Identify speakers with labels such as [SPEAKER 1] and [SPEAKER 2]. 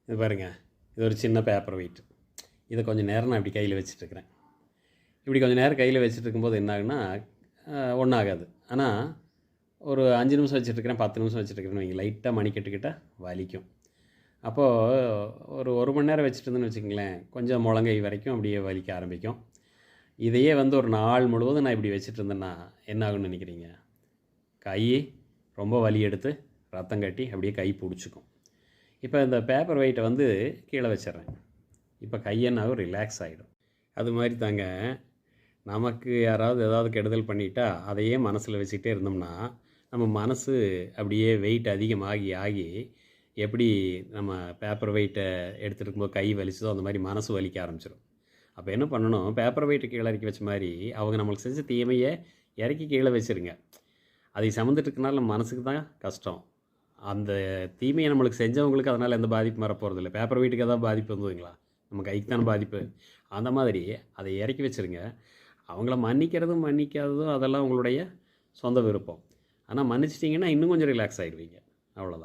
[SPEAKER 1] இது பாருங்கள், இது ஒரு சின்ன பேப்பர் வெயிட். இதை கொஞ்சம் நேரம் நான் இப்படி கையில் வச்சுட்ருக்கிறேன். இப்படி கொஞ்சம் நேரம் கையில் வச்சுட்டு இருக்கும்போது என்ன ஆகுன்னா, ஒன்றும் ஆகாது. ஆனால் ஒரு 5 நிமிஷம் வச்சுட்ருக்கிறேன், 10 நிமிஷம் வச்சுட்ருக்கிறேன்னு வைங்க, லைட்டாக மணிக்கட்டுக்கிட்ட வலிக்கும். அப்போது ஒரு மணி நேரம் வச்சுட்டு இருந்தேன்னு வச்சுக்கங்களேன், கொஞ்சம் முழங்கை வரைக்கும் அப்படியே வலிக்க ஆரம்பிக்கும். இதையே ஒரு நாள் முழுவதும் நான் இப்படி வச்சுட்டு இருந்தேன்னா என்ன ஆகுன்னு நினைக்கிறீங்க? கை ரொம்ப வலி எடுத்து ரத்தம் கட்டி அப்படியே கை பிடிச்சிக்கும். இப்போ இந்த பேப்பர் வெயிட்டை கீழே வச்சிட்றேன். இப்போ கையென்னாவும் ரிலாக்ஸ் ஆகிடும். அது மாதிரி தாங்க, நமக்கு யாராவது ஏதாவது கெடுதல் பண்ணிட்டா அதையே மனசில் வச்சுக்கிட்டே இருந்தோம்னா நம்ம மனசு அப்படியே வெயிட் அதிகமாகி ஆகி எப்படி நம்ம பேப்பர் வெயிட்டை எடுத்துகிட்டு இருக்கும்போது கை வலிச்சதோ அந்த மாதிரி மனசு வலிக்க ஆரம்பிச்சிடும். அப்போ என்ன பண்ணணும், பேப்பர் வெயிட்டை கீழே இறக்கி வச்ச மாதிரி அவங்க நம்மளுக்கு செஞ்ச தீமையை இறக்கி கீழே வச்சுருங்க. அதை சுமந்துட்டு இருக்கனால நம்ம மனசுக்கு தான் கஷ்டம். அந்த தீமையை நம்மளுக்கு செஞ்சவங்களுக்கு அதனால் எந்த பாதிப்பும் வரப்போகிறதில்ல. பேப்பர் வெயிட்டுக்கு எதாவது பாதிப்பு வந்ததுங்களா? நம்ம கைக்கு தானே பாதிப்பு. அந்த மாதிரி அதை இறக்கி வச்சுருங்க. அவங்கள மன்னிக்கிறதும் மன்னிக்காததும் அதெல்லாம் உங்களுடைய சொந்த விருப்பம். ஆனால் மன்னிச்சிட்டிங்கன்னா இன்னும் கொஞ்சம் ரிலாக்ஸ் ஆகிடுவீங்க. அவ்வளோதான்.